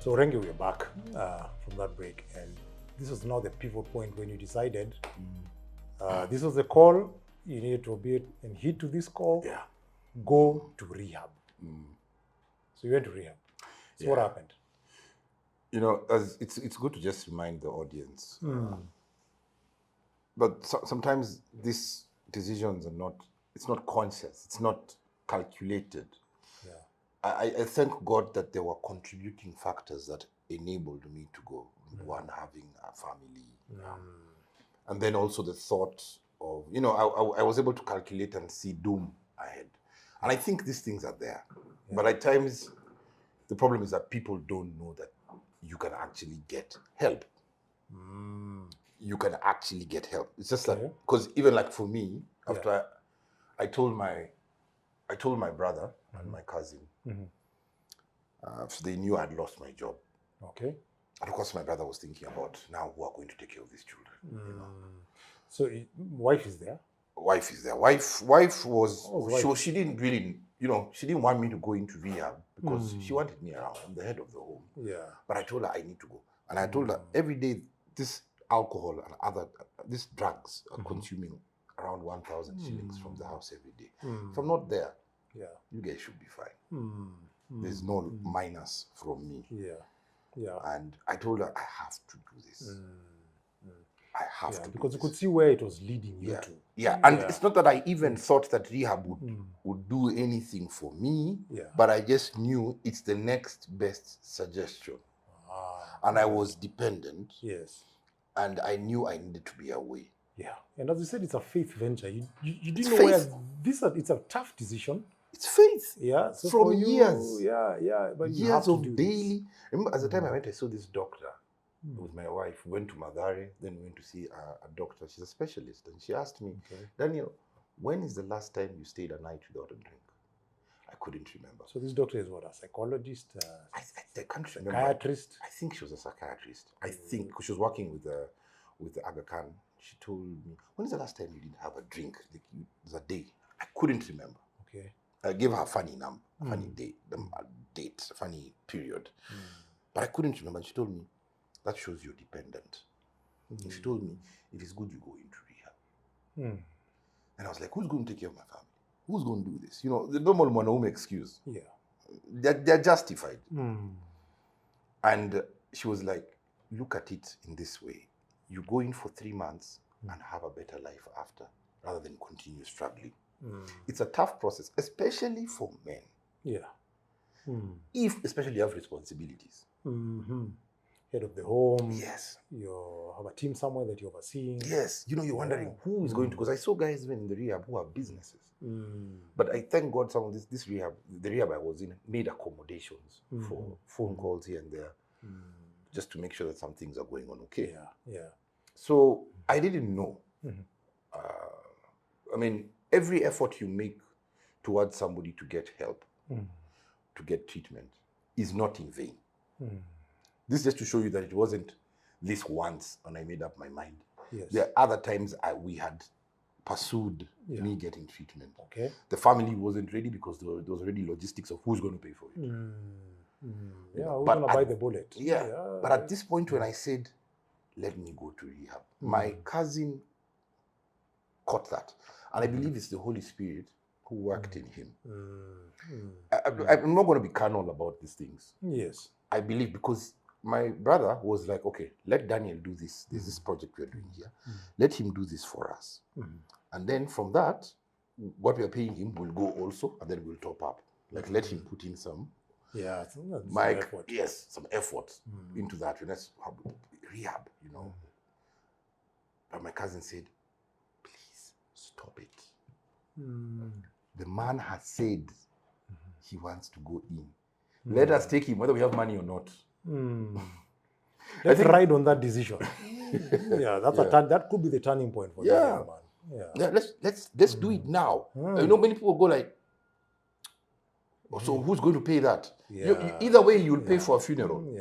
So Orenge, we're back from that break, and this was now the pivot point when you decided this was the call, you needed to obey it and heed to this call, go to rehab. So you went to rehab. So what happened? You know, it's good to just remind the audience. But sometimes these decisions are not, it's not conscious, it's not calculated. I thank God that there were contributing factors that enabled me to go. One, having a family. And then also the thought of, you know, I was able to calculate and see doom ahead. And I think these things are there. But at times, the problem is that people don't know that you can actually get help. You can actually get help. It's just like, because even like for me, after I told my brother and my cousin, so they knew I'd lost my job. Okay. And of course, my brother was thinking about now who are going to take care of these children. You know? So wife is there? Wife is there. Wife was, she didn't really, you know, she didn't want me to go into rehab because she wanted me around. I'm the head of the home. But I told her I need to go. And I told her every day this alcohol and these drugs are consuming around 1,000 shillings from the house every day. If I'm not there, you guys should be fine. There's no minus from me. And I told her, I have to do this. I have to. Because you could see where it was leading you to. And it's not that I even thought that rehab would do anything for me, but I just knew it's the next best suggestion. And I was dependent. And I knew I needed to be away. And as you said, it's a faith venture. You didn't know where it's a tough decision. It's faith. So from years. But years of daily. Remember, at the time I went, I saw this doctor with my wife. We went to Madare, then we went to see a doctor. She's a specialist. And she asked me, Daniel, when is the last time you stayed a night without a drink? I couldn't remember. So this doctor is what, a psychologist? I can't remember. Psychiatrist? I think she was a psychiatrist. I think, because she was working with the Aga Khan. She told me, when is the last time you didn't have a drink? Like, it was a day. I couldn't remember. I gave her a funny number, a funny date, a funny period. But I couldn't remember. She told me, that shows you're dependent. And she told me, it is good you go into rehab. And I was like, who's going to take care of my family? Who's going to do this? You know, the normal mwanaume excuse. They're justified. And she was like, look at it in this way. You go in for 3 months and have a better life after, rather than continue struggling. It's a tough process, especially for men. Especially you have responsibilities. Head of the home. You have a team somewhere that you're overseeing. You know, you're wondering who is going to, because I saw guys even in the rehab who have businesses. But I thank God some of this rehab, the rehab I was in, made accommodations for phone calls here and there, just to make sure that some things are going on okay. So I didn't know. I mean, every effort you make towards somebody to get help, to get treatment, is not in vain. This is just to show you that it wasn't this once and I made up my mind. There are other times we had pursued me getting treatment. The family wasn't ready because there was already logistics of who's going to pay for it. Who's going to buy the bullet? But at this point when I said, let me go to rehab, my cousin caught that. And I believe it's the Holy Spirit who worked in him. I'm not going to be carnal about these things. I believe, because my brother was like, okay, let Daniel do this. There's this project we're doing here. Let him do this for us. And then from that, what we're paying him will go also, and then we'll top up. Like, let him put in some some effort into that. And that's rehab, you know. But my cousin said, please stop it. The man has said he wants to go in. Let us take him, whether we have money or not. Let's ride on that decision. That could be the turning point for that man. Let's do it now. You know, many people go like, so who's going to pay that? Either way, you'll pay for a funeral.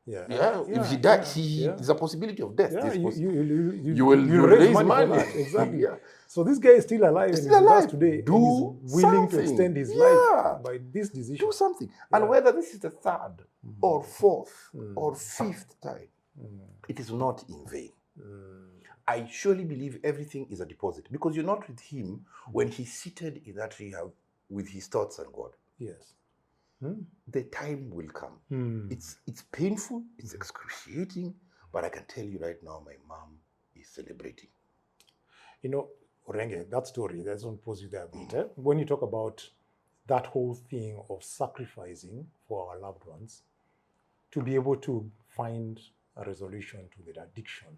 If she dies, there's a possibility of death. Yeah, you will raise money. For that. Exactly. Yeah. So this guy is still alive and still alive today, do and he's willing to extend his life by this decision. Do something. And whether this is the third or fourth or fifth time, it is not in vain. I surely believe everything is a deposit, because you're not with him when he's seated in that rehab with his thoughts and God. Yes. The time will come. It's painful, it's excruciating, but I can tell you right now, my mom is celebrating. You know, Orenge, that story, let's not pause you there a bit. When you talk about that whole thing of sacrificing for our loved ones to be able to find a resolution to the addiction,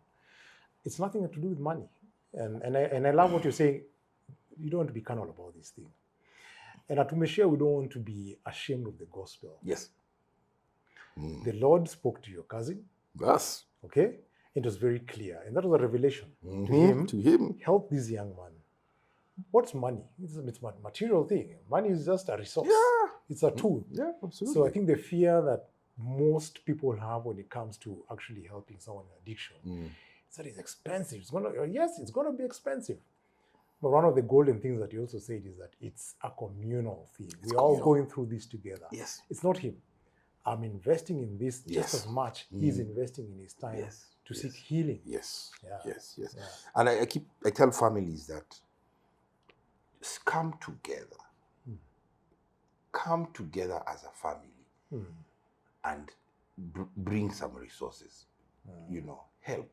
it's nothing to do with money. And I love what you're saying. You don't want to be carnal about this thing. And at Umeshare, we don't want to be ashamed of the gospel. Yes. The Lord spoke to your cousin. Yes. Okay? It was very clear. And that was a revelation to him. Help this young man. What's money? It's a material thing. Money is just a resource. Yeah. It's a tool. Yeah, absolutely. So I think the fear that most people have when it comes to actually helping someone in addiction is that it's expensive. It's going to be expensive. But one of the golden things that you also said is that it's a communal thing. We're all going through this together. Yes. It's not him. I'm investing in this just as much he's investing in his time to seek healing. Yes. Yeah. Yes. And I tell families that come together. Come together as a family and bring some resources. Help,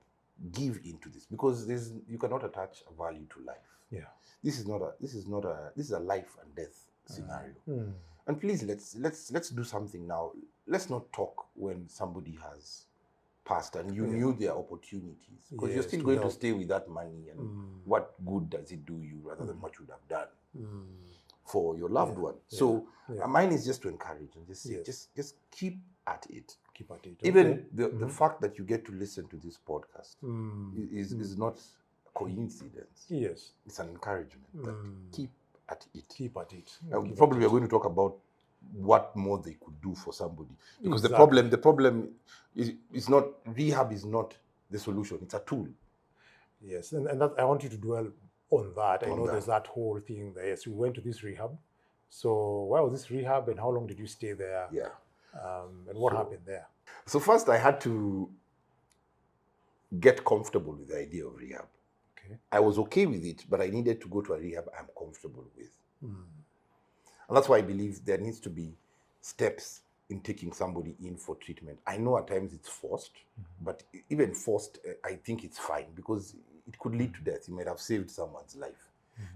give into this, because you cannot attach a value to life. Yeah, this is a life and death scenario. And please, let's do something now. Let's not talk when somebody has passed and you knew their opportunities, because you're still going to stay with that money, and what good does it do you rather than what you would have done for your loved one. So mine is just to encourage and just say, just keep at it. Keep at it. Even the fact that you get to listen to this podcast is not a coincidence. Yes. It's an encouragement that keep at it. Keep at it. Probably we're going to talk about what more they could do for somebody. Because the problem is not, rehab is not the solution. It's a tool. Yes, and that, I want you to dwell on that. I know there's that whole thing there. Yes, you went to this rehab. So why was this rehab and how long did you stay there? Yeah. And what happened there? So first I had to get comfortable with the idea of rehab. Okay. I was okay with it, but I needed to go to a rehab I'm comfortable with. And that's why I believe there needs to be steps in taking somebody in for treatment. I know at times it's forced, but even forced, I think it's fine, because it could lead to death. You might have saved someone's life.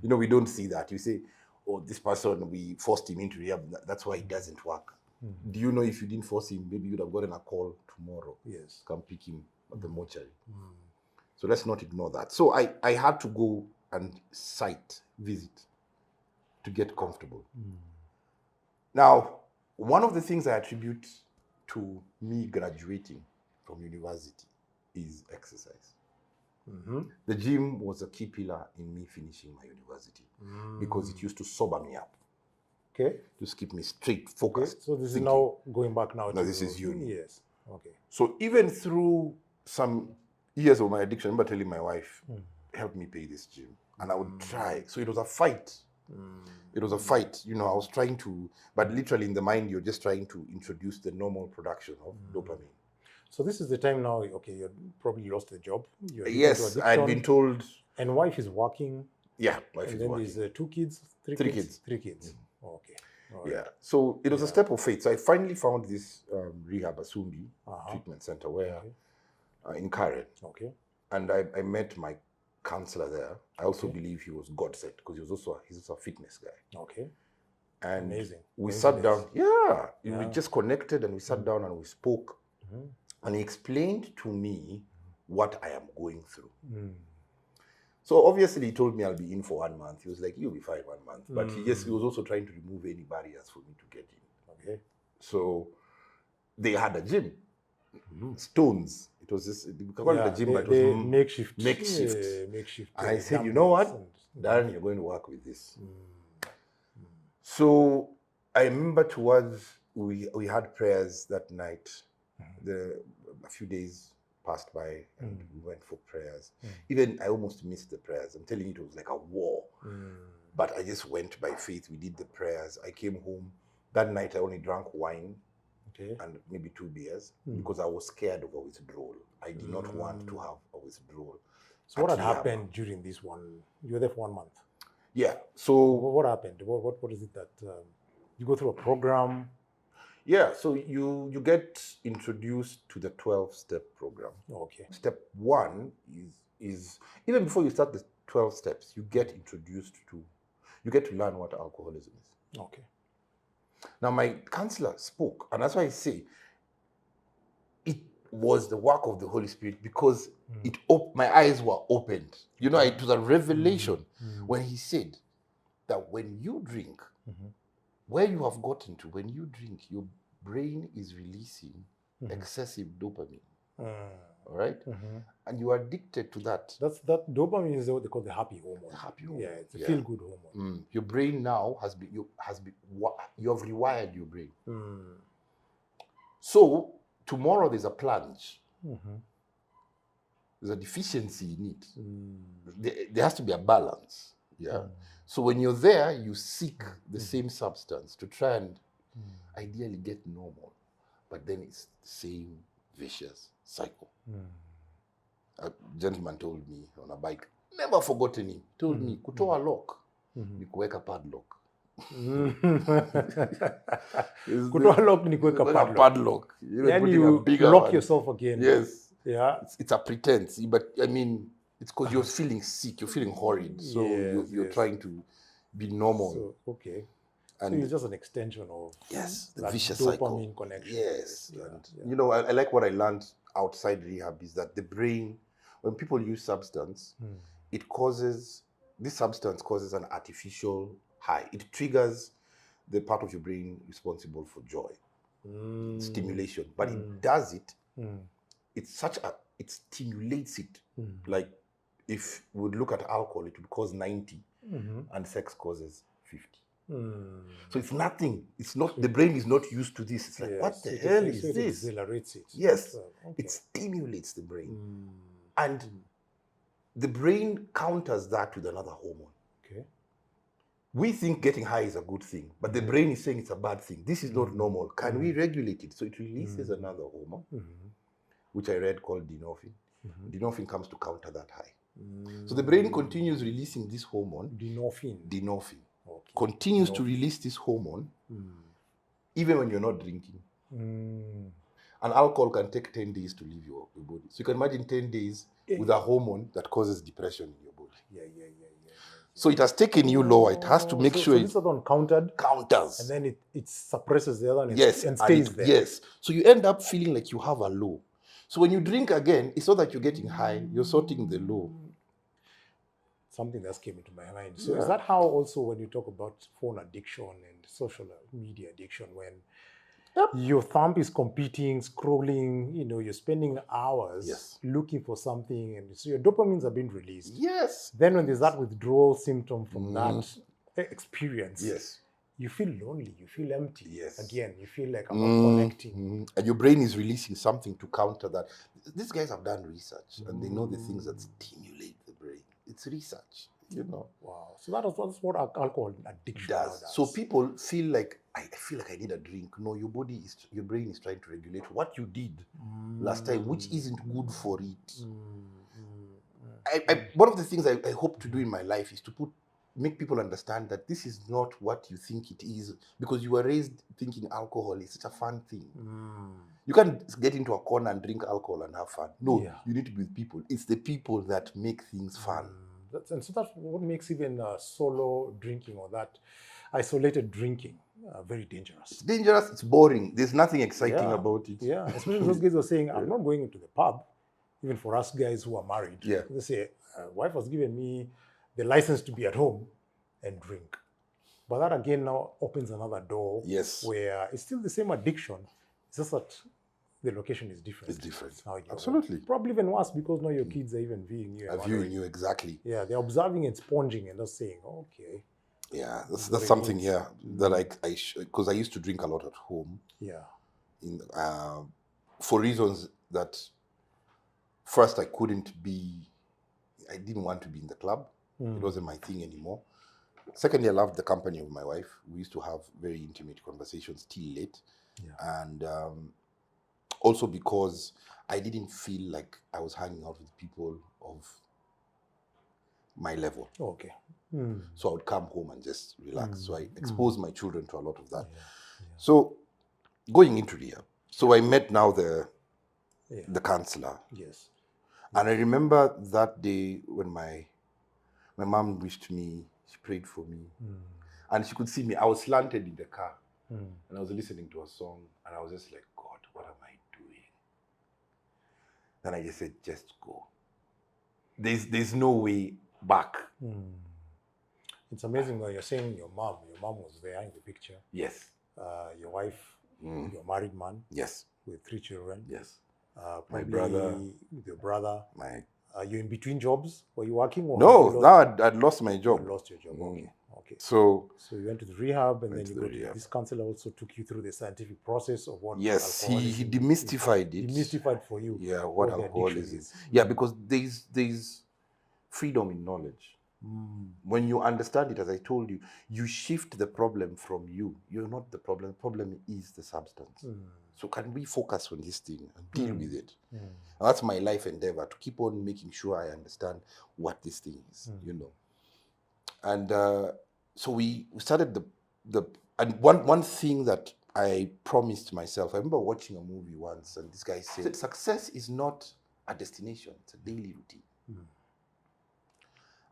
We don't see that. You say, oh, this person, we forced him into rehab, that's why it doesn't work. Do you know if you didn't force him, maybe you'd have gotten a call tomorrow. Yes. Come pick him at the mortuary. So let's not ignore that. So I had to go and visit to get comfortable. Now, one of the things I attribute to me graduating from university is exercise. The gym was a key pillar in me finishing my university because it used to sober me up. Okay. Just keep me straight, focused. Okay. So this is now going back now. No, this is uni. Yes. Okay. So even through some years of my addiction, I remember telling my wife, help me pay this gym. And I would try. So it was a fight. It was a fight. I was trying to, but literally in the mind, you're just trying to introduce the normal production of dopamine. So this is the time now, okay, you probably lost the job. Yes, I'd been told. And wife is working. Yeah, wife is working. And then there's 2 kids, 3 kids? 3 kids. Okay. All right. Yeah, so it was a step of faith. So I finally found this Rehab Asumbi treatment center where in Karen. Okay. And I met my counselor there. I also believe he was God sent, because he's also a fitness guy. Okay. And amazing. We sat down. Yeah. We just connected and we sat down and we spoke. And he explained to me what I am going through. So obviously he told me I'll be in for 1 month. He was like, you'll be fine 1 month. But he was also trying to remove any barriers for me to get in. Okay. So they had a gym. Stones. It was just, we call it a gym, but it was makeshift. Makeshift. And I said, you know what? Darren, you're going to work with this. So I remember we had prayers that night. A few days passed by and we went for prayers. Even I almost missed the prayers. I'm telling you, it was like a war. But I just went by faith. We did the prayers. I came home. That night I only drank wine and maybe 2 beers because I was scared of a withdrawal. I did not want to have a withdrawal. So what had happened during this one? You were there for 1 month. Yeah. So what happened? What is it that you go through a program? Yeah. So you get introduced to the 12-step program. Okay. Step 1 is even before you start the 12 steps, you get to learn what alcoholism is. Okay. Now my counselor spoke, and that's why I say it was the work of the Holy Spirit because my eyes were opened. You know, it was a revelation when he said that when you drink, where you have gotten to, when you drink, your brain is releasing excessive dopamine. All right? And you are addicted to that. That dopamine is what they call the happy hormone. The happy hormone. Yeah, it's a feel-good hormone. Your brain now you have rewired your brain. So tomorrow there's a plunge. There's a deficiency in it. There has to be a balance. Yeah. So when you're there, you seek the same substance to try and ideally get normal. But then it's the same vicious cycle. A gentleman told me on a bike, never forgotten him, told me, kutoa lock, ni kuweka padlock. Kutoa lock ni kuweka padlock. Then you lock yourself again. Yes. Yeah. It's a pretense, but I mean, it's because you're feeling sick, you're feeling horrid, so you're trying to be normal. So, okay. And so it's just an extension of the vicious dopamine cycle. Connection. Yes. And you know, I like what I learned outside rehab is that the brain, when people use substance, this substance causes an artificial high. It triggers the part of your brain responsible for joy, stimulation. But it does it. It stimulates it. Like if we would look at alcohol, it would cause 90 and sex causes 50. So it's nothing. It's not, the brain is not used to this. It's like, what the hell is this? It accelerates it. Yes. It stimulates the brain. And the brain counters that with another hormone. Okay. We think getting high is a good thing, but the brain is saying it's a bad thing. This is not normal. Can we regulate it? So it releases another hormone, which I read called Denofin. Denofin comes to counter that high. So the brain continues releasing this hormone. Denofin. Okay. Continues to release this hormone even when you're not drinking. And alcohol can take 10 days to leave your body. So you can imagine 10 days with a hormone that causes depression in your body. Yeah. So it has taken you lower. It has to make sure so this one counters. And then it suppresses the other one and stays there. Yes. So you end up feeling like you have a low. So when you drink again, it's not that you're getting high, you're sorting the low. Something that came into my mind. So is that how also when you talk about phone addiction and social media addiction, when your thumb is competing, scrolling, you're spending hours looking for something, and so your dopamines are being released. Yes. Then when there's that withdrawal symptom from that experience, you feel lonely, you feel empty. Yes. Again, you feel like I'm not connecting. And your brain is releasing something to counter that. These guys have done research and they know the things that stimulate the brain. It's research, Wow. So that's what alcohol addiction does. So people feel like, I feel like I need a drink. No, your brain is trying to regulate what you did last time, which isn't good for it. One of the things I hope to do in my life is to make people understand that this is not what you think it is, because you were raised thinking alcohol is such a fun thing. You can't get into a corner and drink alcohol and have fun. No, you need to be with people. It's the people that make things fun. And so that's what makes even solo drinking or that isolated drinking very dangerous. It's dangerous, it's boring. There's nothing exciting about it. Yeah, especially those guys who are saying, I'm not going into the pub, even for us guys who are married. Yeah. They say, wife has given me the license to be at home and drink. But that again now opens another door where it's still the same addiction. It's just that the location is different. It's different. Absolutely. Probably even worse because now your kids are even viewing you. Viewing you, exactly. Yeah, they're observing and sponging and just saying, okay. Yeah, that's something here that because I used to drink a lot at home. Yeah. for reasons that first I didn't want to be in the club. It wasn't my thing anymore. Secondly, I loved the company of my wife. We used to have very intimate conversations till late. Yeah. And also because I didn't feel like I was hanging out with people of my level. Okay. So I would come home and just relax. So I exposed my children to a lot of that. So going into rehab. So I met now the counselor. Yes. And I remember that day when my mom wished me, she prayed for me. And she could see me. I was slanted in the car. And I was listening to a song. And I was just like, God, what am I doing? Then I just said, just go. There's no way back. It's amazing when you're saying your mom was there in the picture. Yes. Your wife, your married man. Yes. With 3 children. Yes. My brother. With your brother. Are you in between jobs? Were you working? Or no, now I'd lost my job. You lost your job. Okay. So you went to the rehab, and then you got to this counselor also took you through the scientific process of what. Yes, he demystified it. Demystified for you. Yeah, what alcoholism is. Yeah, because there's freedom in knowledge. When you understand it, as I told you, you shift the problem from you. You're not the problem. The problem is the substance. So can we focus on this thing and deal with it? And that's my life endeavor, to keep on making sure I understand what this thing is, And so we started and one thing that I promised myself, I remember watching a movie once, and this guy said, success is not a destination, it's a daily routine.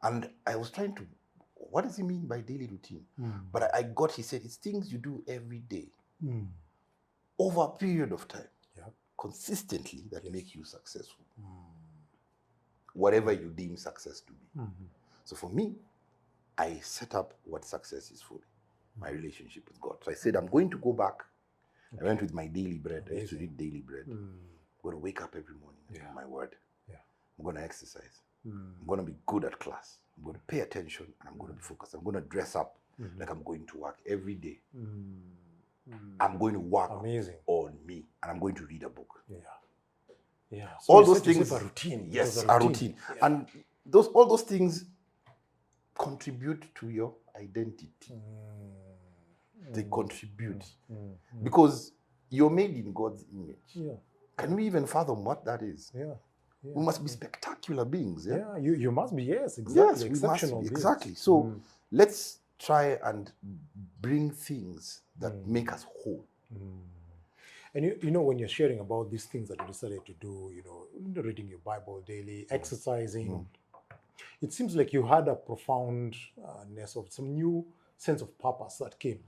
And I was trying to, what does he mean by daily routine? But he said, it's things you do every day, over a period of time, consistently, that make you successful. Whatever you deem success to be. So for me, I set up what success is for me, my relationship with God. So I said, I'm going to go back. I went with my daily bread. I used to read daily bread. I'm going to wake up every morning and do my word. I'm going to exercise. I'm going to be good at class. I'm going to pay attention, and I'm going to be focused. I'm going to dress up like I'm going to work every day. I'm going to work on me, and I'm going to read a book. So all those things. A routine. Yes, a routine. And all those things contribute to your identity. They contribute because you're made in God's image. Can we even fathom what that is? We must be spectacular beings. You must be. Yes, exactly. Yes, exceptional beings. Exactly. So let's try and bring things that make us whole. And when you're sharing about these things that you decided to do, reading your Bible daily, exercising, it seems like you had a profoundness of some new sense of purpose that came,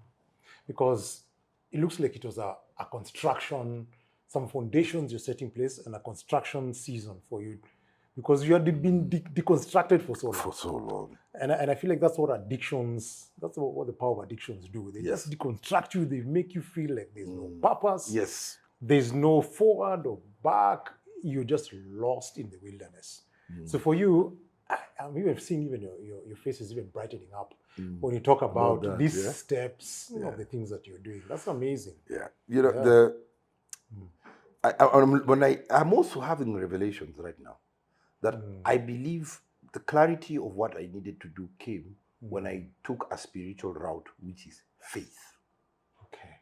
because it looks like it was a construction, some foundations you're setting in place, and a construction season for you, because you had been deconstructed for so long. And I feel like that's what what the power of addictions do. They just deconstruct you. They make you feel like there's no purpose. Yes. There's no forward or back. You're just lost in the wilderness. So for you, I'm even seeing even your face is even brightening up when you talk about these steps of the things that you're doing. That's amazing. I'm also having revelations right now that I believe the clarity of what I needed to do came when I took a spiritual route, which is faith. Okay.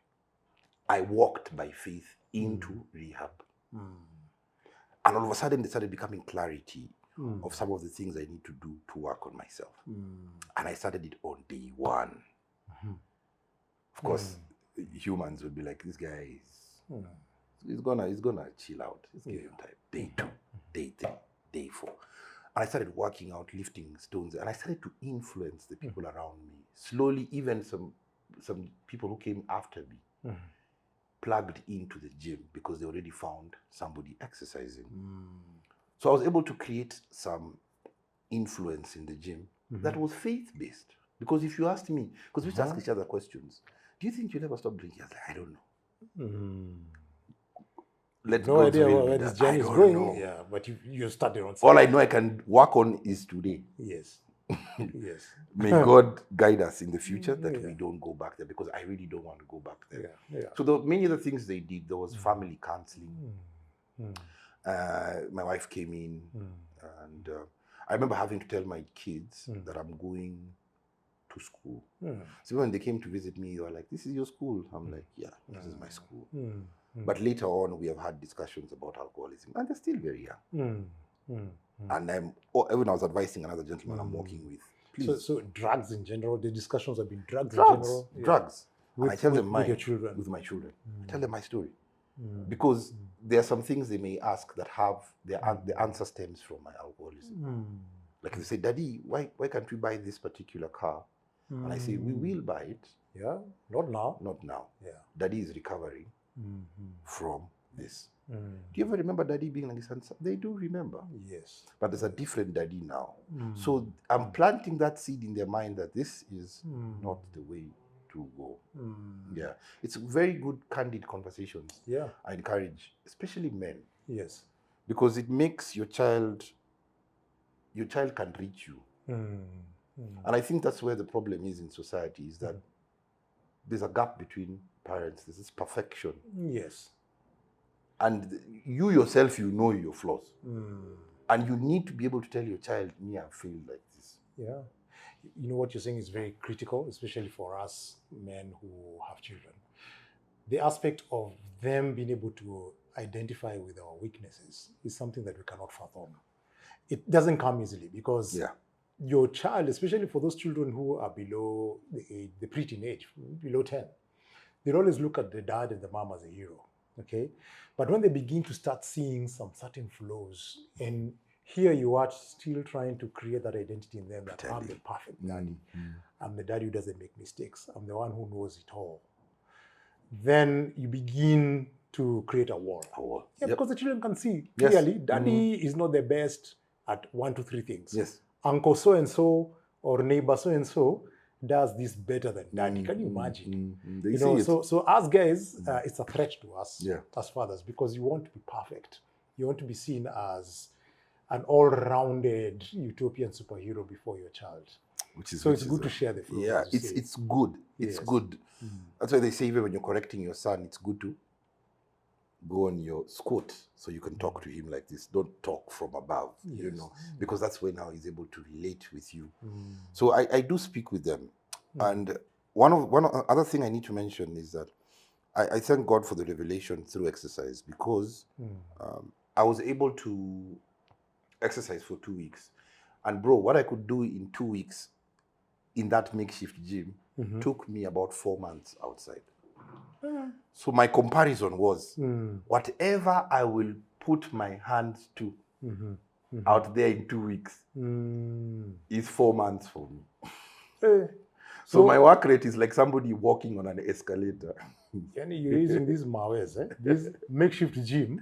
I walked by faith into rehab. And all of a sudden, there started becoming clarity of some of the things I need to do to work on myself. And I started it on day one. Of course, humans would be like, this guy is... He's gonna chill out. Just give him time. Day 2, day 3, day 4. And I started working out, lifting stones, and I started to influence the people around me. Slowly, even some people who came after me plugged into the gym because they already found somebody exercising. So I was able to create some influence in the gym that was faith-based. Because if you asked me, because we used to ask each other questions, do you think you'll ever stop drinking? I was like, I don't know. No idea where this journey is going. Yeah, but you started on something. All I know I can work on is today. Yes. Yes. May God guide us in the future that we don't go back there, because I really don't want to go back there. So there were many other things they did. There was family counseling. My wife came in, and I remember having to tell my kids that I'm going to school. So when they came to visit me, they were like, "This is your school?" I'm like, "Yeah, this is my school." But later on, we have had discussions about alcoholism, and they're still very young. And when I was advising another gentleman I'm working with, please. So drugs in general, the discussions have been drugs in general? Drugs. With, and I tell them with your children? With my children. I tell them my story. Because there are some things they may ask that have, the answer stems from my alcoholism. Like they say, "Daddy, why can't we buy this particular car?" And I say, "We will buy it." Yeah, not now. Not now. Yeah. Daddy is recovering from this. Do you ever remember Daddy being like this? And they do remember. Yes. But there's a different Daddy now. So I'm planting that seed in their mind that this is not the way to go. Yeah. It's very good, candid conversations. Yeah. I encourage, especially men. Yes. Because it makes your child can reach you. And I think that's where the problem is in society, is that there's a gap between parents. There's this perfection. Yes. And you yourself, you know your flaws. And you need to be able to tell your child, "Me, I feel like this." Yeah. You know, what you're saying is very critical, especially for us men who have children. The aspect of them being able to identify with our weaknesses is something that we cannot fathom. It doesn't come easily, because your child, especially for those children who are below the preteen age, below 10, they'll always look at the dad and the mom as a hero. Okay? But when they begin to start seeing some certain flaws, and here you are still trying to create that identity in them, that I'm the perfect daddy. I'm the daddy who doesn't make mistakes. I'm the one who knows it all. Then you begin to create a wall. Yeah, because the children can see clearly, daddy is not the best at 1, 2, 3 things. Yes. Uncle so-and-so or neighbor so-and-so does this better than daddy. Can you imagine? They see it. So as guys, it's a threat to us as fathers, because you want to be perfect. You want to be seen as an all-rounded utopian superhero before your child. It's good to share the flaws. Yeah, it's good. It's good. That's why they say, even when you're correcting your son, it's good to go on your squat so you can talk to him like this. Don't talk from above, because that's when now he's able to relate with you. So I do speak with them. And one other thing I need to mention is that I thank God for the revelation through exercise, because I was able to exercise for 2 weeks. And bro, what I could do in 2 weeks in that makeshift gym took me about 4 months outside. So my comparison was, whatever I will put my hands to out there in 2 weeks is 4 months for me. So my work rate is like somebody walking on an escalator. And you're using these mawes, this makeshift gym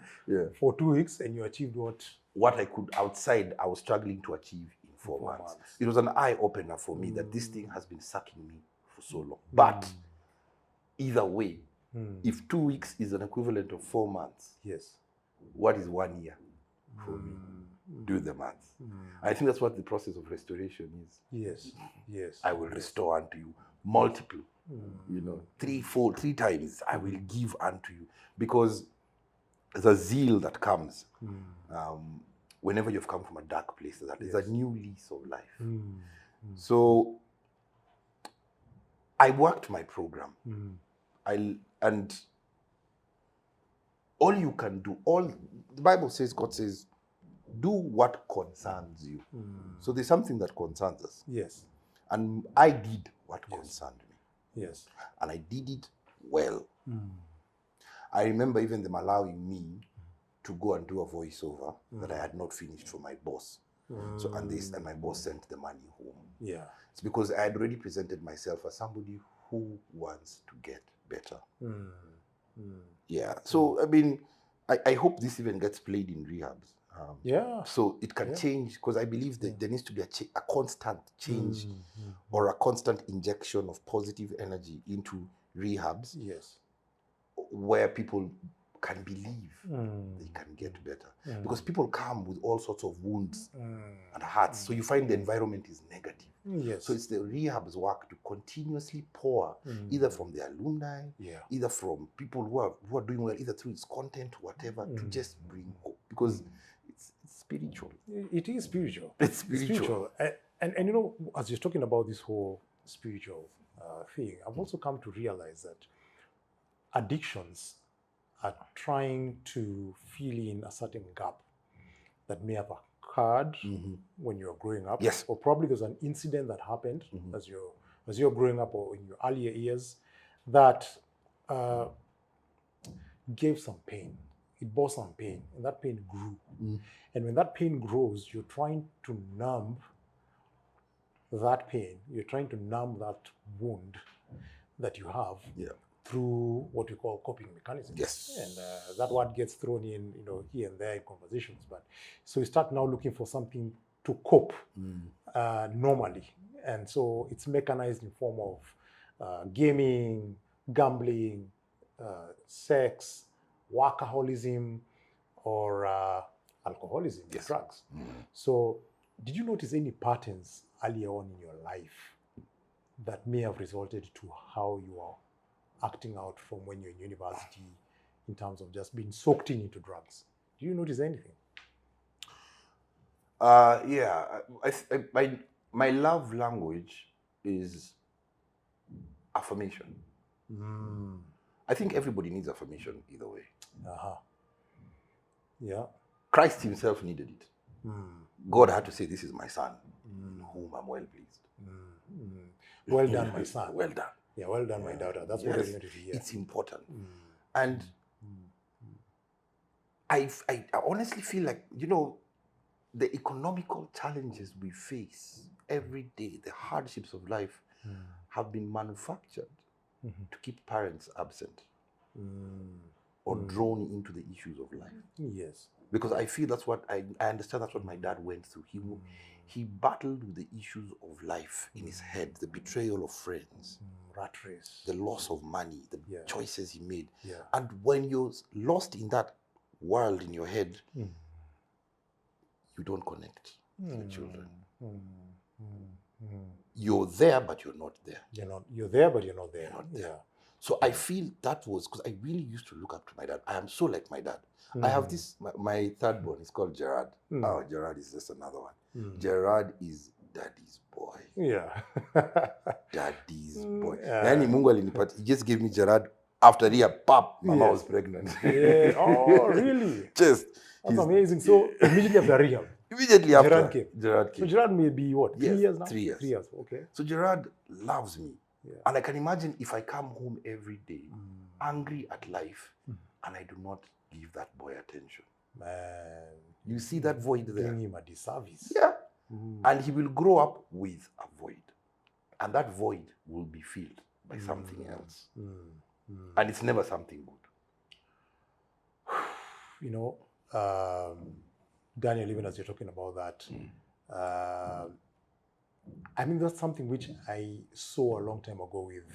for 2 weeks, and you achieved what I could outside, I was struggling to achieve in 4 months. It was an eye-opener for me that this thing has been sucking me for so long. But either way, if 2 weeks is an equivalent of 4 months, what is 1 year for me? Do the math. I think that's what the process of restoration is. Yes. I will restore unto you multiple, 3, 4, 3 times I will give unto you, because there's a zeal that comes whenever you've come from a dark place. There's a new lease of life. So I worked my program. And all you can do, the Bible says, God says, do what concerns you. So there's something that concerns us. And I did what concerned me. And I did it well. I remember even them allowing me to go and do a voiceover that I had not finished for my boss. So and my boss sent the money home. It's because I had already presented myself as somebody who wants to get better. So I mean, I hope this even gets played in rehabs. So it can change, because I believe that there needs to be a constant change or a constant injection of positive energy into rehabs, where people can believe they can get better. Because people come with all sorts of wounds and hurts. So you find the environment is negative. Yes. So it's the rehab's work to continuously pour, either from the alumni, either from people who are doing well, either through its content, whatever, to just bring hope. Because it's spiritual. It is spiritual. It's spiritual. And you know, as you're talking about this whole spiritual thing, I've also come to realize that addictions are trying to fill in a certain gap that may have occurred when you're growing up. Yes. Or probably there's an incident that happened as you're growing up or in your earlier years that gave some pain. It brought some pain, and that pain grew. And when that pain grows, you're trying to numb that pain. You're trying to numb that wound that you have through what we call coping mechanisms. Yes. And that word gets thrown in, you know, here and there in conversations. But so you start now looking for something to cope normally. And so it's mechanized in form of gaming, gambling, sex, workaholism, or alcoholism, drugs. So did you notice any patterns earlier on in your life that may have resulted to how you are acting out from when you're in university in terms of just being soaked into drugs? Do you notice anything? My love language is affirmation. I think everybody needs affirmation either way. Yeah. Christ himself needed it. God had to say, "This is my son, in whom I'm well pleased." Well done, my son. Well done. Yeah, well done, my daughter. That's what I wanted to hear. It's important. And I honestly feel like, you know, the economical challenges we face every day, the hardships of life, have been manufactured to keep parents absent or drawn into the issues of life. Yes. Because I feel that's what I understand that's what my dad went through. He battled with the issues of life in his head, the betrayal of friends, rat race, the loss of money, the choices he made. Yeah. And when you're lost in that world in your head, you don't connect to the children. You're there, but you're not there. You're there, but you're not there. You're not there. So I feel that was because I really used to look up to my dad. I am so like my dad. I have this, my third born is called Gerard. Oh, Gerard is just another one. Gerard is daddy's boy. Yeah. Daddy's boy. Yani Mungu alinipata. He just gave me Gerard after Rehab. Mama was pregnant. Yeah. Oh, really? Just. That's amazing. So immediately after Rehab. Immediately after. Gerard came. So Gerard may be what? 3 years now? 3 years. 3 years, okay. So Gerard loves me. Yeah. And I can imagine if I come home every day, angry at life, and I do not give that boy attention. Man. You see that void there? Doing him a disservice. Yeah. And he will grow up with a void. And that void will be filled by something else. And it's never something good. You know, Daniel, even as you're talking about that, I mean, that's something which I saw a long time ago with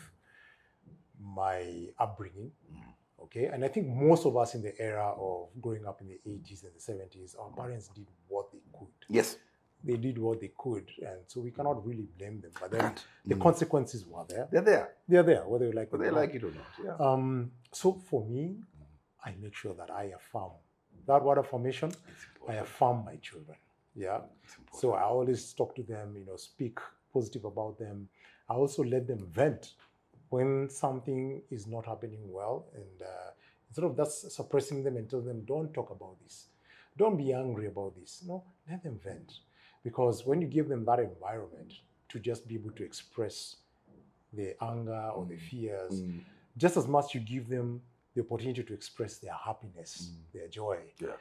my upbringing, okay? And I think most of us in the era of growing up in the 80s and the 70s, our parents did what they could. Yes. They did what they could, and so we cannot really blame them. But then the consequences were there. They're there. They're there, whether you like it or not. Yeah. So for me, I make sure that I affirm that word affirmation. I affirm my children. Yeah. So I always talk to them, you know, speak positive about them. I also let them vent when something is not happening well, and instead of just suppressing them and tell them, don't talk about this, don't be angry about this. No, let them vent, because when you give them that environment to just be able to express their anger or their fears, just as much you give them the opportunity to express their happiness, their joy. Yeah.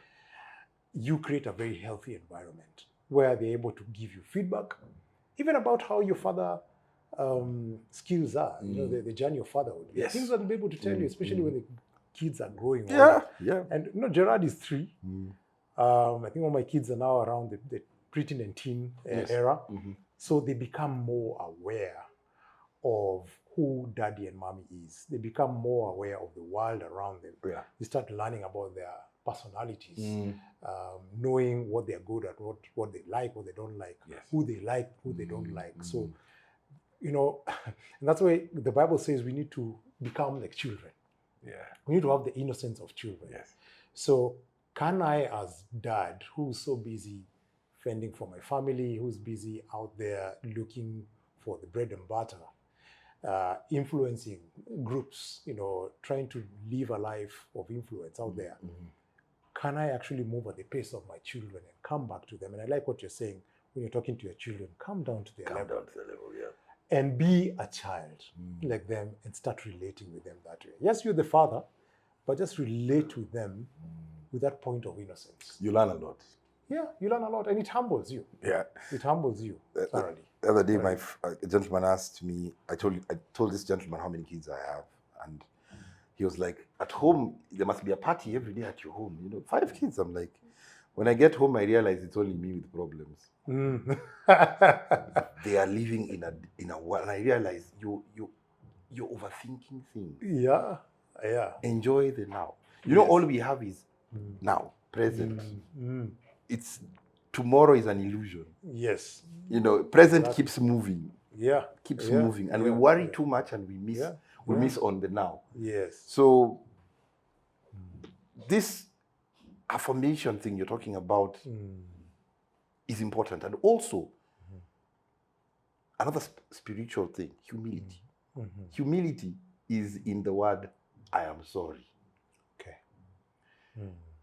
You create a very healthy environment where they're able to give you feedback, even about how your father skills are, you know, the journey of fatherhood. Yes. Things that they'll be able to tell you, especially when the kids are growing older. And you know, Gerard is 3. I think all my kids are now around the preteen and teen era. So they become more aware of who daddy and mommy is. They become more aware of the world around them. Yeah. They start learning about their personalities, knowing what they're good at, what they like, what they don't like, who they don't like. So, you know, and that's why the Bible says we need to become like children. Yeah. We need to have the innocence of children. Yes. So can I, as dad, who's so busy fending for my family, who's busy out there looking for the bread and butter, influencing groups, you know, trying to live a life of influence out there, can I actually move at the pace of my children and come back to them? And I like what you're saying when you're talking to your children, come down to their level. Down to the level, yeah. And be a child like them and start relating with them that way. Yes, you're the father, but just relate with them with that point of innocence. You learn a lot. Yeah, you learn a lot, and it humbles you. Yeah. It humbles you thoroughly. The other day, a gentleman asked me, I told this gentleman how many kids I have, and he was like, at home, there must be a party every day at your home. You know, 5 kids. I'm like, when I get home, I realize it's only me with problems. They are living in a world, and I realize you're overthinking things. Yeah. Enjoy the now. You know, all we have is now, present. It's tomorrow is an illusion. Yes. You know, present keeps moving. Yeah. Keeps moving, and we worry too much, and we miss. We miss on the now. Yes. So this affirmation thing you're talking about is important, and also another spiritual thing: humility. Humility is in the word "I am sorry." Okay.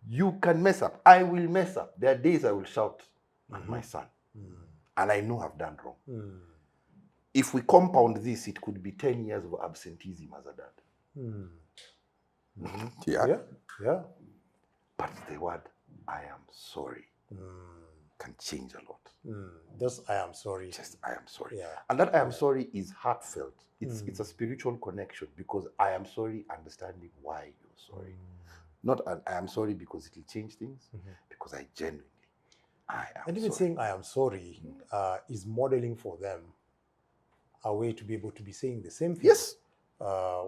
You can mess up. I will mess up. There are days I will shout at my son, and I know I've done wrong. If we compound this, it could be 10 years of absenteeism as a dad. Yeah. But the word "I am sorry" can change a lot. Just I am sorry. Just I am sorry. Yeah. And that I am sorry is heartfelt. It's a spiritual connection, because I am sorry, understanding why you're sorry. Not an I am sorry because it will change things, because I genuinely, I am And even sorry. saying I am sorry is modeling for them a way to be able to be saying the same thing. Yes.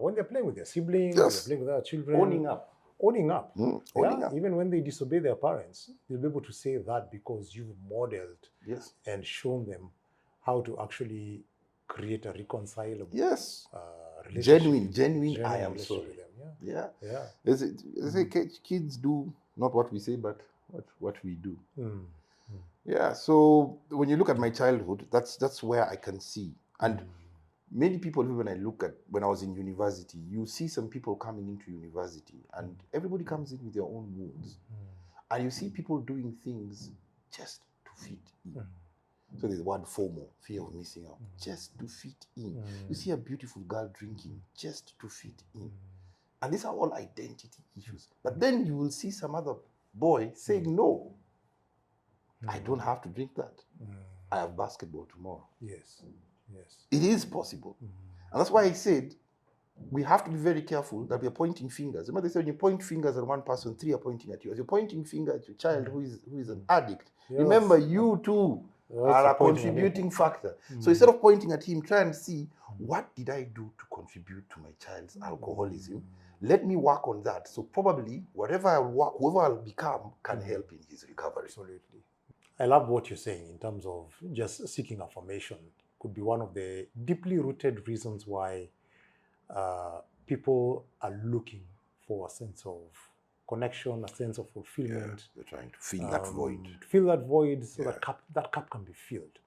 When they're playing with their siblings, when they're playing with other children. Owning up. Owning up. Owning up. Even when they disobey their parents, they'll be able to say that because you've modeled and shown them how to actually create a reconcilable relationship. Genuine I am sorry. With them. Yeah. They say kids do not what we say, but what we do. Yeah. So when you look at my childhood, that's where I can see. And many people, when I was in university, you see some people coming into university, and everybody comes in with their own wounds. And you see people doing things just to fit in. So there's one FOMO, fear of missing out, just to fit in. You see a beautiful girl drinking just to fit in. And these are all identity issues. But then you will see some other boy saying, no, I don't have to drink that. I have basketball tomorrow. Yes. It is possible. And that's why I said we have to be very careful that we are pointing fingers. Remember, they say when you point fingers at one person, 3 are pointing at you. As you're pointing finger at your child who is an addict, remember you too are a contributing factor. So instead of pointing at him, try and see, what did I do to contribute to my child's alcoholism? Let me work on that. So probably whoever I'll become can help in his recovery. Absolutely. I love what you're saying in terms of just seeking affirmation. Could be one of the deeply rooted reasons why people are looking for a sense of connection, a sense of fulfillment. They're trying to fill that void. Fill that void so that cup can be filled.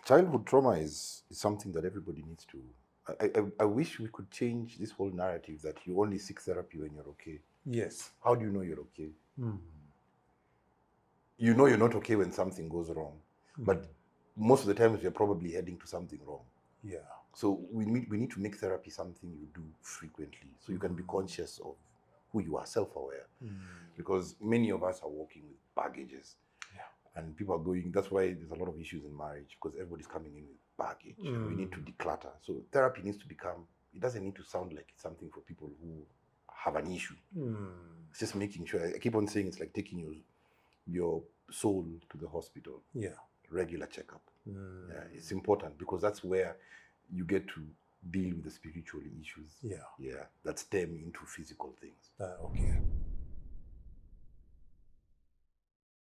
Childhood trauma is something that everybody needs to. I wish we could change this whole narrative that you only seek therapy when you're okay. Yes. How do you know you're okay? You know you're not okay when something goes wrong. But most of the times you're probably heading to something wrong. Yeah. So we need to make therapy something you do frequently, so you can be conscious of who you are, self-aware. Because many of us are walking with baggages. Yeah. And people are going, that's why there's a lot of issues in marriage, because everybody's coming in with baggage. We need to declutter. So therapy needs to become, it doesn't need to sound like it's something for people who have an issue. It's just making sure, I keep on saying it's like taking your soul to the hospital. Yeah. Regular checkup. Yeah, it's important, because that's where you get to deal with the spiritual issues. Yeah. Yeah, that stem into physical things. Okay.